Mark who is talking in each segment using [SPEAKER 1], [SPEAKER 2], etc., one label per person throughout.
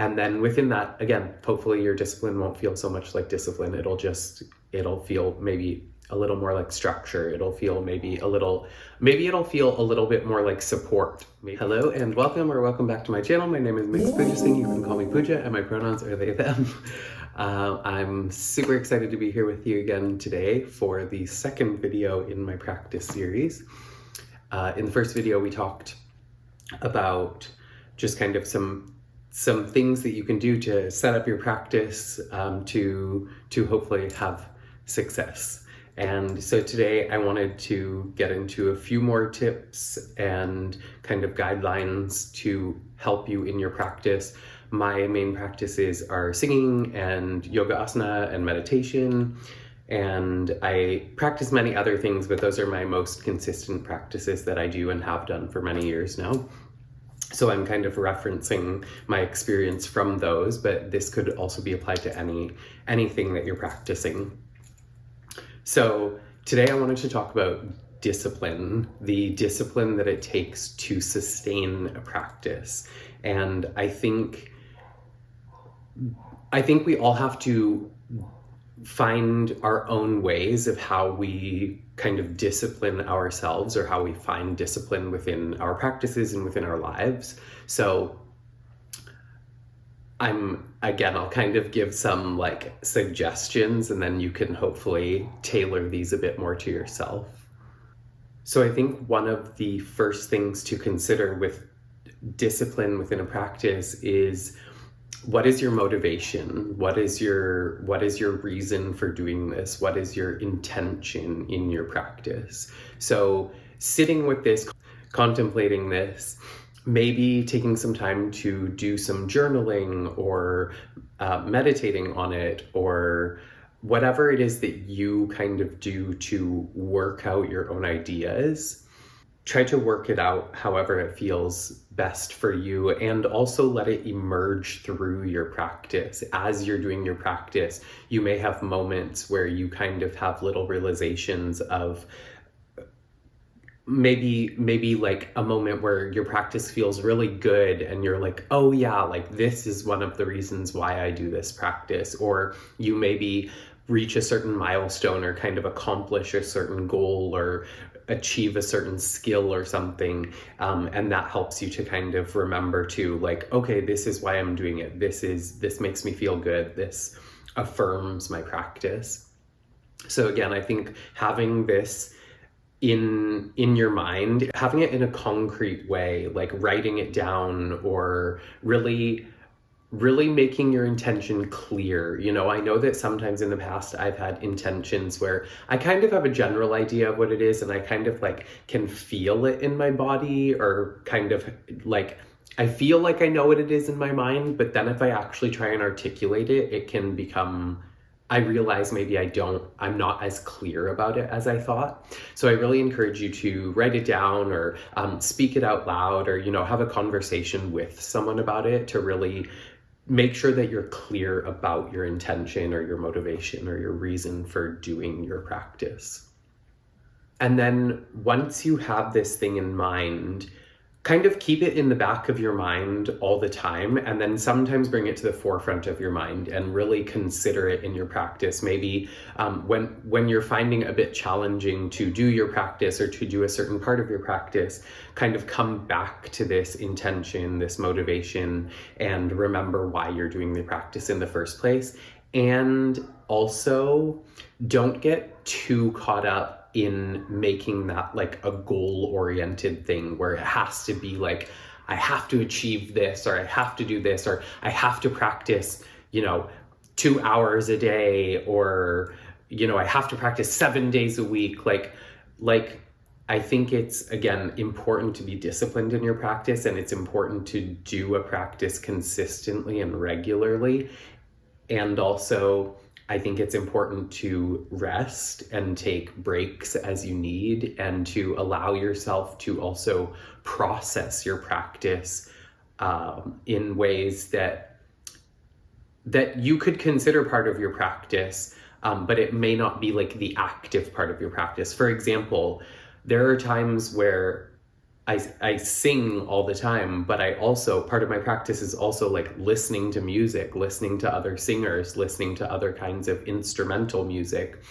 [SPEAKER 1] And then within that, again, hopefully your discipline won't feel so much like discipline. It'll feel maybe a little more like structure. It'll feel maybe it'll feel a little bit more like support. Hello and welcome back to my channel. My name is Mixed Puja Singh. You can call me Puja and my pronouns are they, them. I'm super excited to be here with you again today for the second video in my practice series. In the first video, we talked about just kind of some things that you can do to set up your practice to hopefully have success. And so today I wanted to get into a few more tips and kind of guidelines to help you in your practice. My main practices are singing and yoga asana and meditation, and I practice many other things, but those are my most consistent practices that I do and have done for many years now. So I'm kind of referencing my experience from those, but this could also be applied to anything that you're practicing. So today I wanted to talk about discipline, the discipline that it takes to sustain a practice. And I think we all have to find our own ways of how we kind of discipline ourselves, or how we find discipline within our practices and within our lives. So I'll kind of give some like suggestions, and then you can hopefully tailor these a bit more to yourself. So I think one of the first things to consider with discipline within a practice is, what is your motivation? What is your reason for doing this? What is your intention in your practice? So sitting with this, contemplating this, maybe taking some time to do some journaling or meditating on it, or whatever it is that you kind of do to work out your own ideas. Try to work it out however it feels best for you, and also let it emerge through your practice. As you're doing your practice, you may have moments where you kind of have little realizations of maybe like a moment where your practice feels really good and you're like, oh yeah, like this is one of the reasons why I do this practice. Or you maybe reach a certain milestone, or kind of accomplish a certain goal, or achieve a certain skill or something, and that helps you to kind of remember to like, okay, this is why I'm doing it. This makes me feel good. This affirms my practice. So again, I think having this in your mind, having it in a concrete way, like writing it down, or really making your intention clear. You know, I know that sometimes in the past I've had intentions where I kind of have a general idea of what it is, and I kind of like can feel it in my body, or kind of like I feel like I know what it is in my mind, but then if I actually try and articulate it, it can become, I realize maybe I'm not as clear about it as I thought. So I really encourage you to write it down, or speak it out loud, or, you know, have a conversation with someone about it to really make sure that you're clear about your intention, or your motivation, or your reason for doing your practice. And then once you have this thing in mind, kind of keep it in the back of your mind all the time, and then sometimes bring it to the forefront of your mind and really consider it in your practice. Maybe when you're finding it a bit challenging to do your practice, or to do a certain part of your practice, kind of come back to this intention, this motivation, and remember why you're doing the practice in the first place. And also, don't get too caught up in making that like a goal-oriented thing where it has to be like, I have to achieve this, or I have to do this, or I have to practice, 2 hours a day, or, I have to practice 7 days a week. Like I think it's, again, important to be disciplined in your practice, and it's important to do a practice consistently and regularly. And also, I think it's important to rest and take breaks as you need, and to allow yourself to also process your practice in ways that you could consider part of your practice, but it may not be like the active part of your practice. For example, there are times where I sing all the time, but I also, part of my practice is also like listening to music, listening to other singers, listening to other kinds of instrumental music,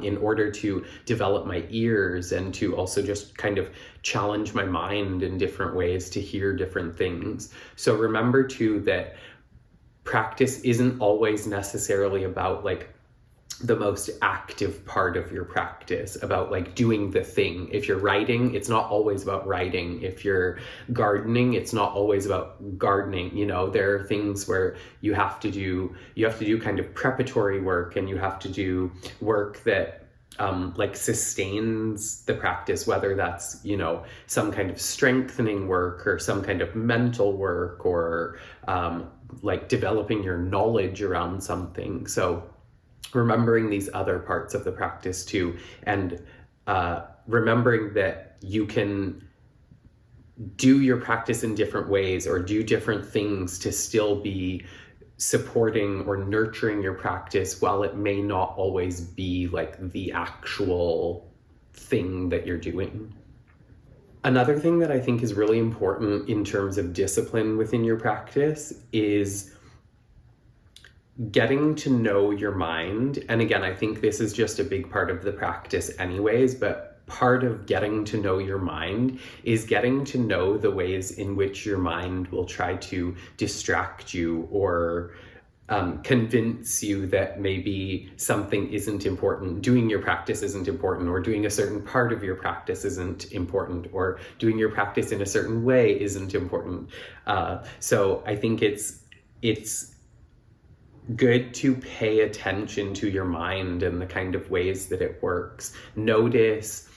[SPEAKER 1] in order to develop my ears and to also just kind of challenge my mind in different ways to hear different things. So remember too that practice isn't always necessarily about like the most active part of your practice, about like doing the thing. If you're writing, it's not always about writing. If you're gardening, it's not always about gardening. You know, there are things where you have to do kind of preparatory work, and you have to do work that like sustains the practice, whether that's, you know, some kind of strengthening work or some kind of mental work, or like developing your knowledge around something. So remembering these other parts of the practice too, and remembering that you can do your practice in different ways or do different things to still be supporting or nurturing your practice, while it may not always be like the actual thing that you're doing. Another thing that I think is really important in terms of discipline within your practice is getting to know your mind. And again, I think this is just a big part of the practice anyways, but part of getting to know your mind is getting to know the ways in which your mind will try to distract you or convince you that maybe something isn't important, doing your practice isn't important, or doing a certain part of your practice isn't important, or doing your practice in a certain way isn't important. So I think it's good to pay attention to your mind and the kind of ways that it works. Notice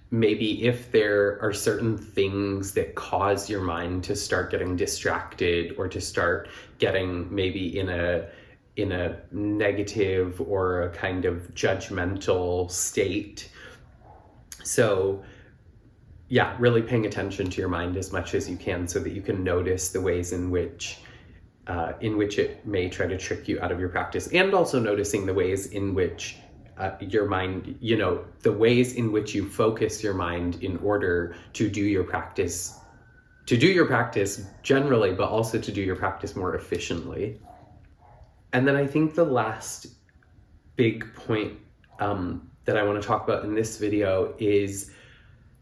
[SPEAKER 1] maybe if there are certain things that cause your mind to start getting distracted, or to start getting maybe in a negative or a kind of judgmental state. So yeah, really paying attention to your mind as much as you can, so that you can notice the ways in which it may try to trick you out of your practice, and also noticing the ways in which your mind, you know, the ways in which you focus your mind in order to do your practice generally, but also to do your practice more efficiently. And then I think the last big point that I want to talk about in this video is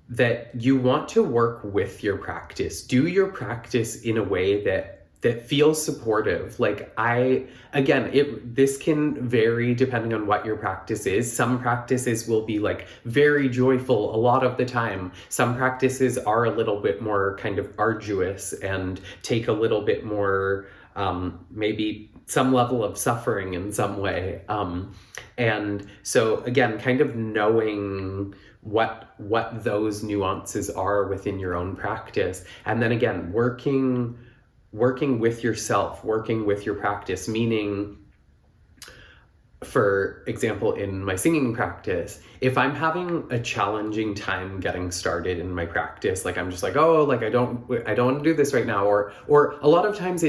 [SPEAKER 1] that you want to work with your practice. Do your practice in a way that feels supportive. Like this can vary depending on what your practice is. Some practices will be like very joyful a lot of the time. Some practices are a little bit more kind of arduous and take a little bit more, maybe some level of suffering in some way. And so again, kind of knowing what those nuances are within your own practice. And then again, working with yourself, working with your practice, meaning, for example, in my singing practice, if I'm having a challenging time getting started in my practice, like I'm just like, oh, like I don't want to do this right now, or a lot of times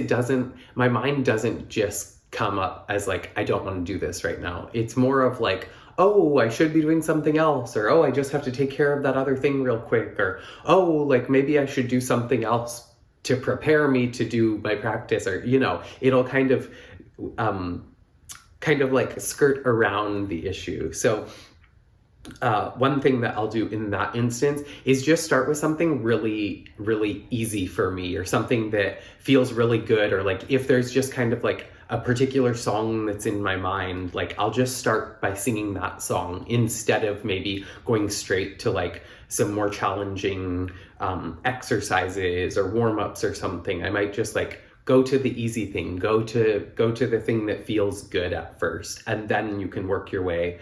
[SPEAKER 1] my mind doesn't just come up as like, I don't want to do this right now. It's more of like, oh, I should be doing something else, or oh, I just have to take care of that other thing real quick, or oh, like maybe I should do something else to prepare me to do my practice, or, you know, it'll kind of like skirt around the issue. So one thing that I'll do in that instance is just start with something really, really easy for me, or something that feels really good, or like if there's just kind of like a particular song that's in my mind, like I'll just start by singing that song instead of maybe going straight to like some more challenging exercises or warm-ups or something. I might just like go to the easy thing, go to the thing that feels good at first, and then you can work your way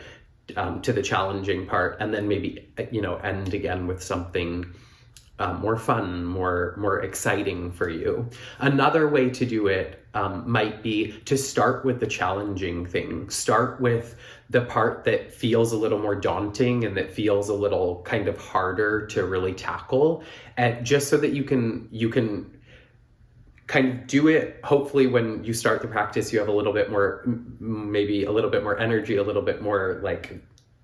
[SPEAKER 1] to the challenging part, and then maybe, you know, end again with something more fun, more exciting for you. Another way to do it might be to start with the challenging thing. Start with the part that feels a little more daunting and that feels a little kind of harder to really tackle, and just so that you can kind of do it. Hopefully when you start the practice, you have a little bit more, maybe a little bit more energy, a little bit more like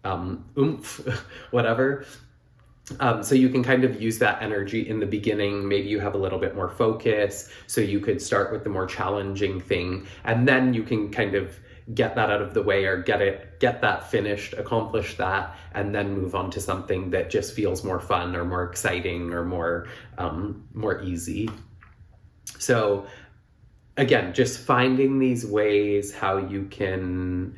[SPEAKER 1] oomph, whatever. So you can kind of use that energy in the beginning. Maybe you have a little bit more focus, so you could start with the more challenging thing, and then you can kind of get that out of the way, or get that finished, accomplish that, and then move on to something that just feels more fun or more exciting or more easy. So again, just finding these ways how you can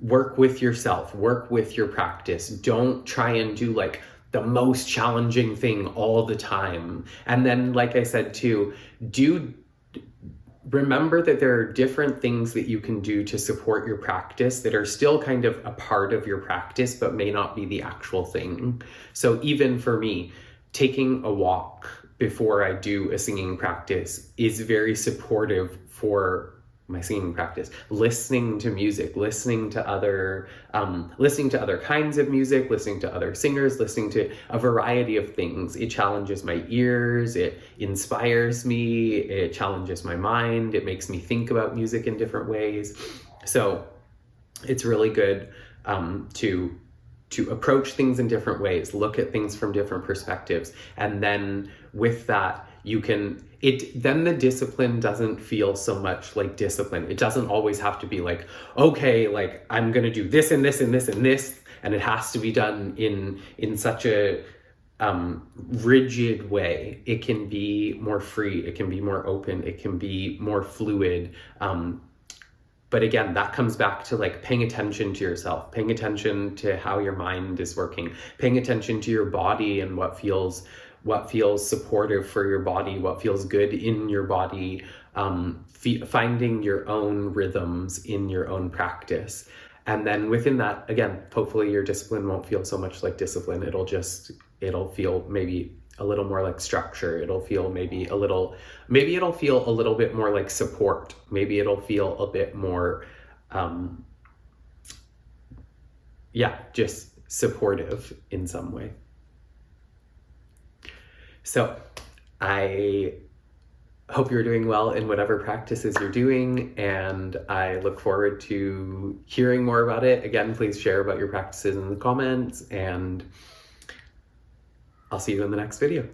[SPEAKER 1] work with yourself, work with your practice. Don't try and do like the most challenging thing all the time. And then, like I said too, remember that there are different things that you can do to support your practice that are still kind of a part of your practice, but may not be the actual thing. So even for me, taking a walk before I do a singing practice is very supportive for my singing practice. Listening to music, listening to other kinds of music, listening to other singers, listening to a variety of things. It challenges my ears, it inspires me, it challenges my mind, it makes me think about music in different ways. So it's really good to approach things in different ways, look at things from different perspectives, and then with that, then the discipline doesn't feel so much like discipline. It doesn't always have to be like, okay, like I'm gonna do this and this and this and this, and it has to be done in such a rigid way. It can be more free, it can be more open, it can be more fluid. But again, that comes back to like paying attention to yourself, paying attention to how your mind is working, paying attention to your body and what feels supportive for your body, what feels good in your body, finding your own rhythms in your own practice. And then within that, again, hopefully your discipline won't feel so much like discipline. It'll feel maybe a little more like structure. It'll feel maybe it'll feel a little bit more like support. Maybe it'll feel a bit more, just supportive in some way. So I hope you're doing well in whatever practices you're doing, and I look forward to hearing more about it. Again, please share about your practices in the comments, and I'll see you in the next video.